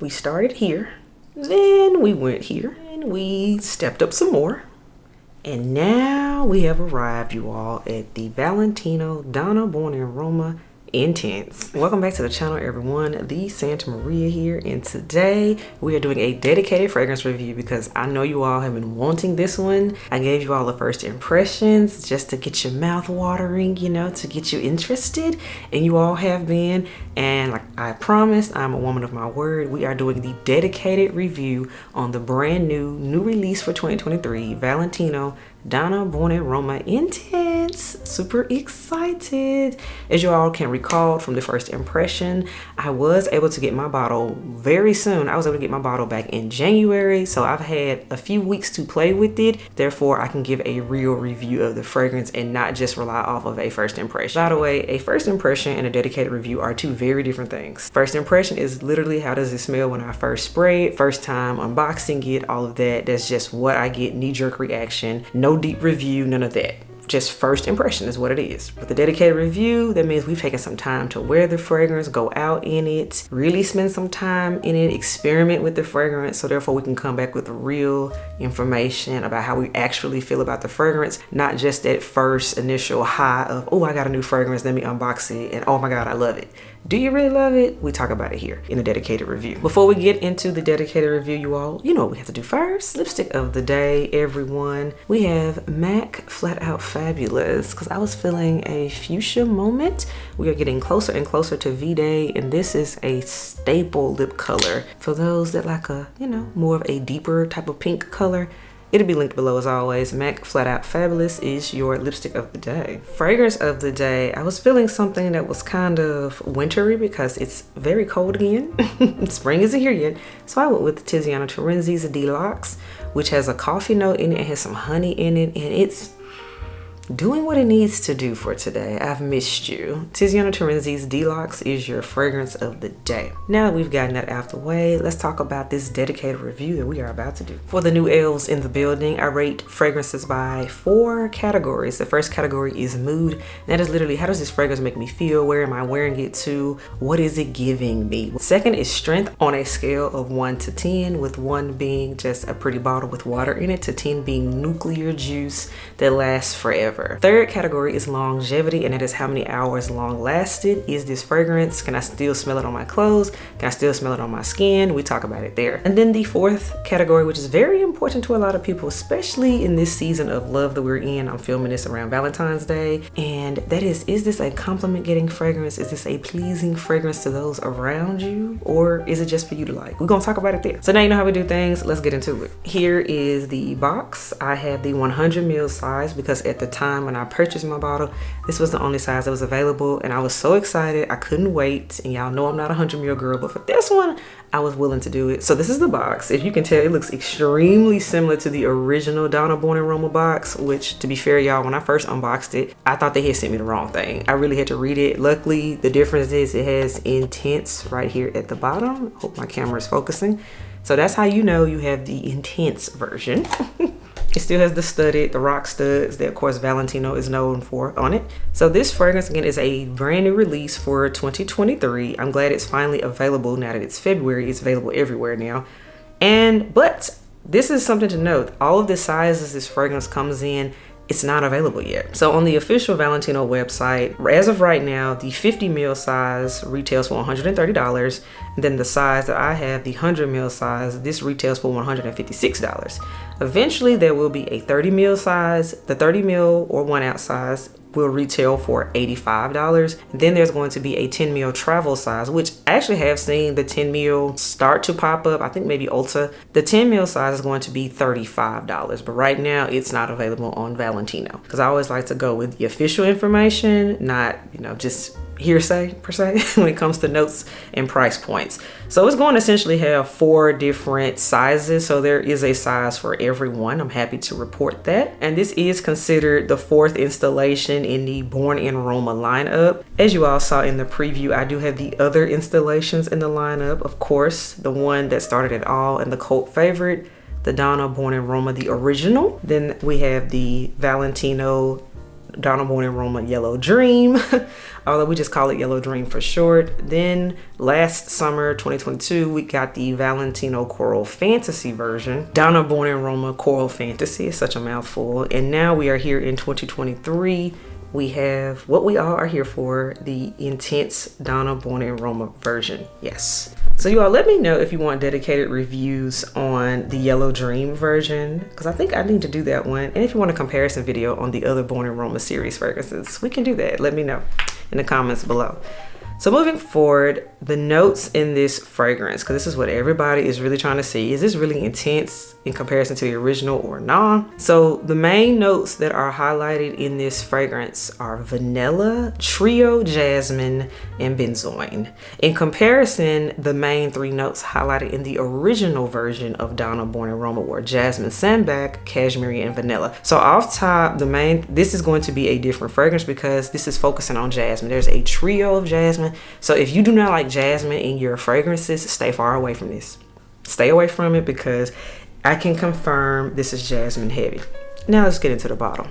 We started here, then we went here, and we stepped up some more. And now we have arrived, you all, at the Valentino Donna Born in Roma Intense. Welcome back to the channel, everyone. The Santa Maria here, and today we are doing a dedicated fragrance review because I know you all have been wanting this one. I gave you all the first impressions just to get your mouth watering, you know, to get you interested, and you all have been. And like I promised, I'm a woman of my word. We are doing the dedicated review on the brand new release for 2023, Valentino Donna Born in Roma Intense. Super excited. As you all can recall from the first impression, I was able to get my bottle very soon. I was able to get my bottle back in January, so I've had a few weeks to play with it. Therefore, I can give a real review of the fragrance and not just rely off of a first impression. By the way, a first impression and a dedicated review are two very different things. First impression is literally how does it smell when I first spray it, first time unboxing it, all of that. That's just what I get, knee-jerk reaction. No deep review, none of that. Just first impression is what it is. With the dedicated review, that means we've taken some time to wear the fragrance, go out in it, really spend some time in it, experiment with the fragrance, so therefore we can come back with real information about how we actually feel about the fragrance, not just that first initial high of, oh, I got a new fragrance, let me unbox it, and oh my God, I love it. Do you really love it? We talk about it here in a dedicated review. Before we get into the dedicated review, you all, you know what we have to do first. Lipstick of the day, everyone. We have MAC Flat Out Fabulous, because I was feeling a fuchsia moment. We are getting closer and closer to V-Day, and this is a staple lip color. For those that like a, you know, more of a deeper type of pink color, it'll be linked below as always. MAC Flat Out Fabulous is your lipstick of the day. Fragrance of the day, I was feeling something that was kind of wintry because it's very cold again. Spring isn't here yet. So I went with Tiziana Terenzi's Deluxe, which has a coffee note in it, it has some honey in it, and it's doing what it needs to do for today. I've missed you. Tiziana Terenzi's Deluxe is your fragrance of the day. Now that we've gotten that out the way, let's talk about this dedicated review that we are about to do. For the new elves in the building, I rate fragrances by 4 categories. The first category is mood. And that is literally, how does this fragrance make me feel? Where am I wearing it to? What is it giving me? Second is strength on a scale of 1 to 10, with 1 being just a pretty bottle with water in it, to 10 being nuclear juice that lasts forever. Third category is longevity, and that is how many hours long lasted is this fragrance. Can I still smell it on my clothes? Can I still smell it on my skin? We talk about it there. And then the fourth category, which is very important to a lot of people, especially in this season of love that we're in. I'm filming this around Valentine's Day, and that is this a compliment getting fragrance? Is this a pleasing fragrance to those around you, or is it just for you to like? We're gonna talk about it there. So now you know how we do things. Let's get into it. Here is the box. I have the 100 ml size because at the time when I purchased my bottle, this was the only size that was available, and I was so excited. I couldn't wait, and y'all know I'm not a 100 ml girl, but for this one, I was willing to do it. So this is the box. If you can tell, it looks extremely similar to the original Donna Born in Roma box, which, to be fair, y'all, when I first unboxed it, I thought they had sent me the wrong thing. I really had to read it. Luckily, the difference is it has intense right here at the bottom. Hope my camera is focusing. So that's how you know you have the intense version. It still has the studded, the rock studs that of course Valentino is known for on it. So this fragrance again is a brand new release for 2023. I'm glad it's finally available now that it's February. It's available everywhere now. But this is something to note. All of the sizes this fragrance comes in, it's not available yet. So on the official Valentino website, as of right now, the 50 ml size retails for $130. And then the size that I have, the 100 ml size, this retails for $156. Eventually there will be a 30 ml size. The 30 ml or 1 ounce size will retail for $85. Then there's going to be a 10 ml travel size, which I actually have seen the 10 ml start to pop up. I think maybe Ulta. The 10 ml size is going to be $35, but right now it's not available on Valentino, because I always like to go with the official information, not, you know, just hearsay per se when it comes to notes and price points. So it's going to essentially have 4 different sizes, so there is a size for everyone. I'm happy to report that. And this is considered the 4th installation in the Born in Roma lineup. As you all saw in the preview, I do have the other installations in the lineup. Of course, the one that started it all and the cult favorite, the Donna Born in Roma, the original. Then we have the Valentino Donna Roma Yellow Dream, although we just call it Yellow Dream for short. Then last summer, 2022, we got the Valentino Coral Fantasy version. Donna Roma Coral Fantasy is such a mouthful. And now we are here in 2023. We have what we all are here for, the Intense Donna Roma version. Yes. So you all let me know if you want dedicated reviews on the Yellow Dream version, because I think I need to do that one. And if you want a comparison video on the other Born in Roma series fragrances, we can do that. Let me know in the comments below. So moving forward, the notes in this fragrance, because this is what everybody is really trying to see. Is this really intense in comparison to the original or not? So the main notes that are highlighted in this fragrance are vanilla, trio jasmine, and benzoin. In comparison, the main three notes highlighted in the original version of Donna Born in Roma were jasmine, sambac, cashmere, and vanilla. So off top, this is going to be a different fragrance because this is focusing on jasmine. There's a trio of jasmine. So if you do not like jasmine in your fragrances, stay far away from this. Stay away from it because I can confirm this is jasmine heavy. Now let's get into the bottle.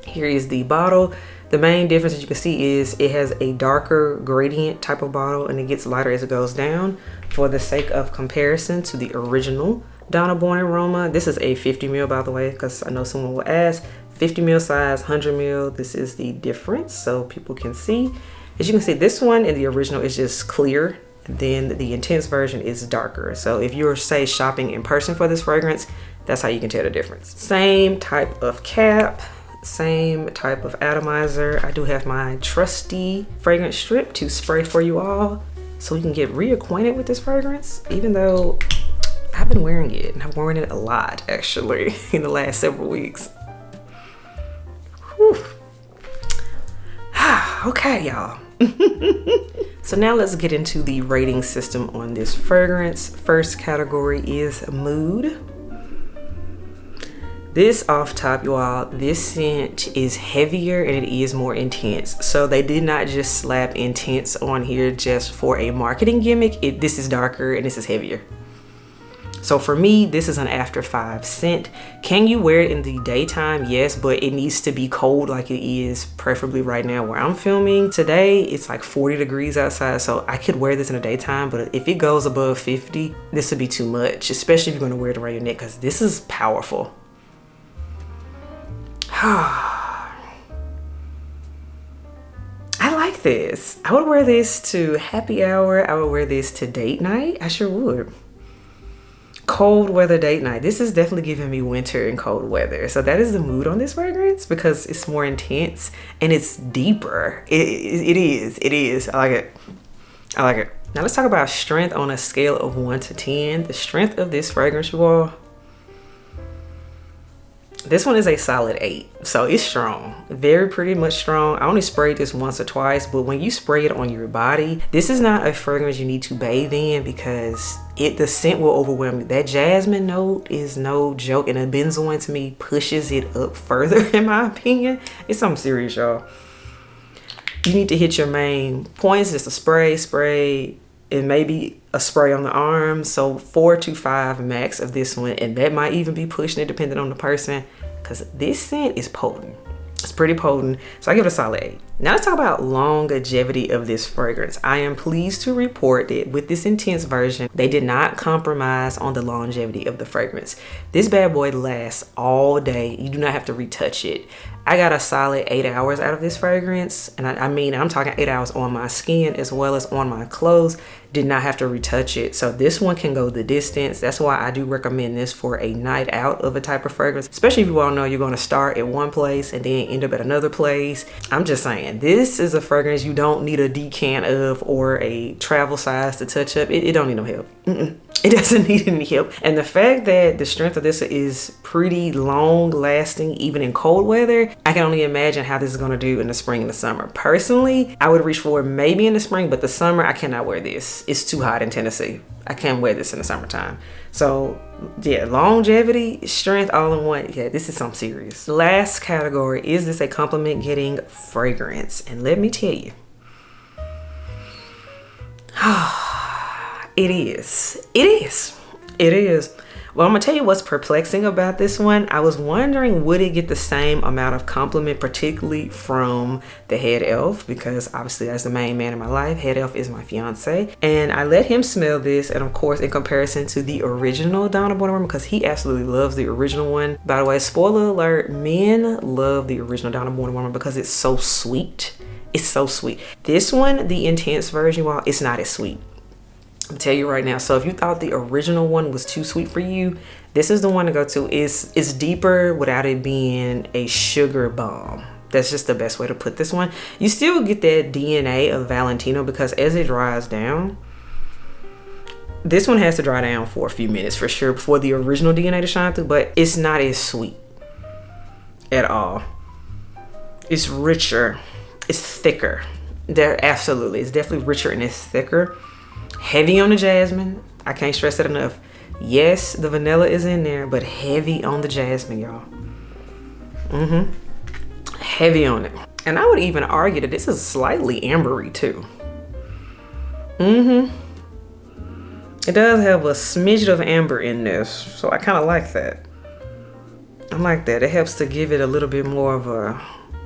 Here is the bottle. The main difference that you can see is it has a darker gradient type of bottle and it gets lighter as it goes down for the sake of comparison to the original Donna Born in Roma. This is a 50 ml, by the way, because I know someone will ask. 50 ml size, 100 ml. This is the difference so people can see. As you can see, this one in the original is just clear. Then the intense version is darker. So if you're, say, shopping in person for this fragrance, that's how you can tell the difference. Same type of cap, same type of atomizer. I do have my trusty fragrance strip to spray for you all so we can get reacquainted with this fragrance, even though I've been wearing it and I've worn it a lot actually in the last several weeks. Whew. Okay, y'all. So now let's get into the rating system on this fragrance. First category is mood. This off top, you all, this scent is heavier and it is more intense. So they did not just slap intense on here just for a marketing gimmick. This is darker and this is heavier. So for me, this is an after 5 scent. Can you wear it in the daytime? Yes, but it needs to be cold like it is preferably right now where I'm filming. Today, it's like 40 degrees outside, so I could wear this in the daytime, but if it goes above 50, this would be too much, especially if you're gonna wear it around your neck, because this is powerful. I like this. I would wear this to happy hour. I would wear this to date night. I sure would. Cold weather date night. This is definitely giving me winter and cold weather. So that is the mood on this fragrance because it's more intense and it's deeper. It is. I like it. I like it. Now let's talk about strength on a scale of 1 to 10. The strength of this fragrance, you all. This one is a solid 8, so it's strong, very pretty much strong. I only sprayed this once or twice, but when you spray it on your body, this is not a fragrance you need to bathe in because the scent will overwhelm you. That jasmine note is no joke, and the benzoin to me pushes it up further in my opinion. It's something serious, y'all. You need to hit your main points, just a spray, and maybe a spray on the arm. So 4 to 5 max of this one, and that might even be pushing it depending on the person because this scent is potent. It's pretty potent, so I give it a solid 8. Now let's talk about longevity of this fragrance. I am pleased to report that with this intense version, they did not compromise on the longevity of the fragrance. This bad boy lasts all day. You do not have to retouch it. I got a solid 8 hours out of this fragrance, and I mean, I'm talking 8 hours on my skin as well as on my clothes. Did not have to retouch it, so this one can go the distance. That's why I do recommend this for a night out of a type of fragrance, especially if you all know you're going to start at one place and then end up at another place. I'm just saying, this is a fragrance you don't need a decant of or a travel size to touch up. It don't need no help. It doesn't need any help. And the fact that the strength of this is pretty long lasting even in cold weather, I can only imagine how this is going to do in the spring and the summer. Personally, I would reach for maybe in the spring, but the summer I cannot wear this. It's too hot in Tennessee. I can't wear this in the summertime. So yeah, longevity, strength, all in one. Yeah, this is something serious. Last category, is this a compliment getting fragrance? And let me tell you, it is. Well, I'm gonna tell you what's perplexing about this one. I was wondering, would it get the same amount of compliment, particularly from the head elf, because obviously that's the main man in my life. Head elf is my fiance, and I let him smell this, and of course in comparison to the original Donna Born and Roma, because he absolutely loves the original one. By the way, spoiler alert, men love the original Donna Born and Roma because it's so sweet. It's so sweet. This one, the intense version, while it's not as sweet. I'll tell you right now. So if you thought the original one was too sweet for you, this is the one to go to. It's deeper without it being a sugar bomb. That's just the best way to put this one. You still get that DNA of Valentino, because as it dries down, this one has to dry down for a few minutes for sure before the original DNA to shine through, but it's not as sweet at all. It's richer, it's thicker. It's definitely richer and it's thicker. Heavy on the jasmine. I can't stress that enough. Yes, the vanilla is in there, but heavy on the jasmine, y'all. Heavy on it. And I would even argue that this is slightly ambery too. It does have a smidge of amber in this, so I kind of like that. I like that. It helps to give it a little bit more of a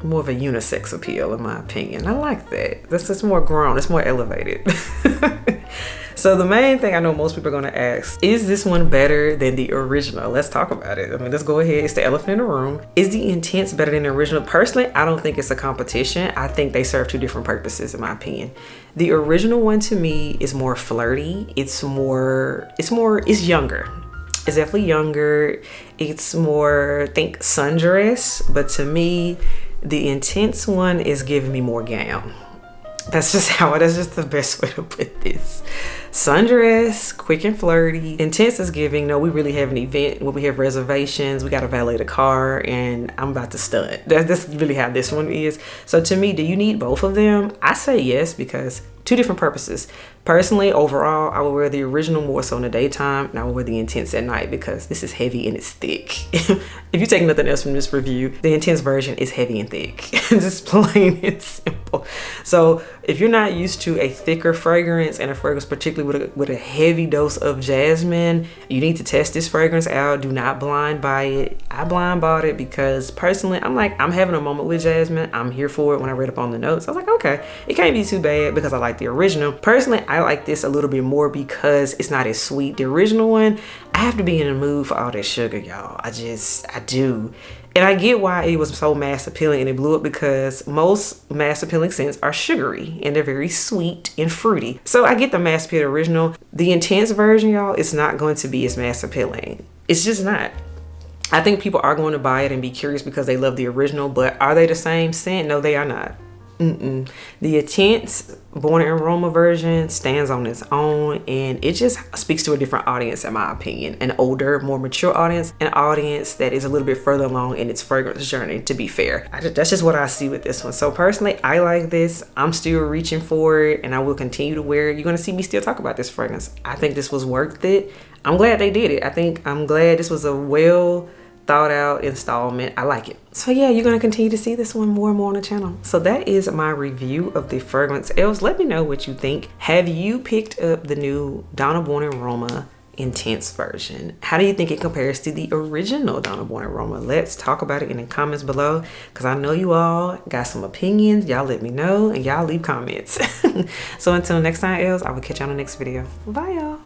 unisex appeal, in my opinion. I like that. That's just more grown. It's more elevated. So the main thing I know most people are going to ask, is this one better than the original? Let's talk about it. I mean, let's go ahead. It's the elephant in the room. Is the intense better than the original? Personally, I don't think it's a competition. I think they serve two different purposes, in my opinion. The original one to me is more flirty. It's younger. It's definitely younger. It's more, think sundress. But to me, the intense one is giving me more gown. That's just the best way to put this. Sundress, quick and flirty. Intense is giving, no, we really have an event where we have reservations, we gotta valet the car, and I'm about to stunt. That's really how this one is. So to me, do you need both of them? I say yes, because two different purposes. Personally, overall, I would wear the original more so in the daytime, and I would wear the intense at night, because this is heavy and it's thick. If you take nothing else from this review, the intense version is heavy and thick. Just plain and simple. So if you're not used to a thicker fragrance, and a fragrance particularly with a heavy dose of jasmine, you need to test this fragrance out. Do not blind buy it. I blind bought it because personally, I'm having a moment with jasmine. I'm here for it. When I read up on the notes, I was like, okay, it can't be too bad, because I like the original. Personally, I like this a little bit more because it's not as sweet. The original one, I have to be in the mood for all that sugar, y'all. I do. And I get why it was so mass appealing and it blew up, because most mass appealing scents are sugary and they're very sweet and fruity. So I get the mass appeal original. The intense version, y'all, is not going to be as mass appealing. It's just not. I think people are going to buy it and be curious because they love the original, but are they the same scent? No, they are not. The intense Born in Roma version stands on its own, and it just speaks to a different audience, in my opinion. An older, more mature audience, an audience that is a little bit further along in its fragrance journey, to be fair. That's just what I see with this one. So personally, I like this. I'm still reaching for it, and I will continue to wear it. You're gonna see me still talk about this fragrance. I think this was worth it. I'm glad they did it. I'm glad this was a well thought out installment. I like it. So yeah, you're gonna continue to see this one more and more on the channel. So that is my review of the fragrance elves. Let me know what you think. Have you picked up the new Donna Born in Roma intense version? How do you think it compares to the original Donna Born in Roma? Let's talk about it in the comments below, because I know you all got some opinions. Y'all let me know, and y'all leave comments. So until next time, elves, I will catch you on the next video. Bye, y'all.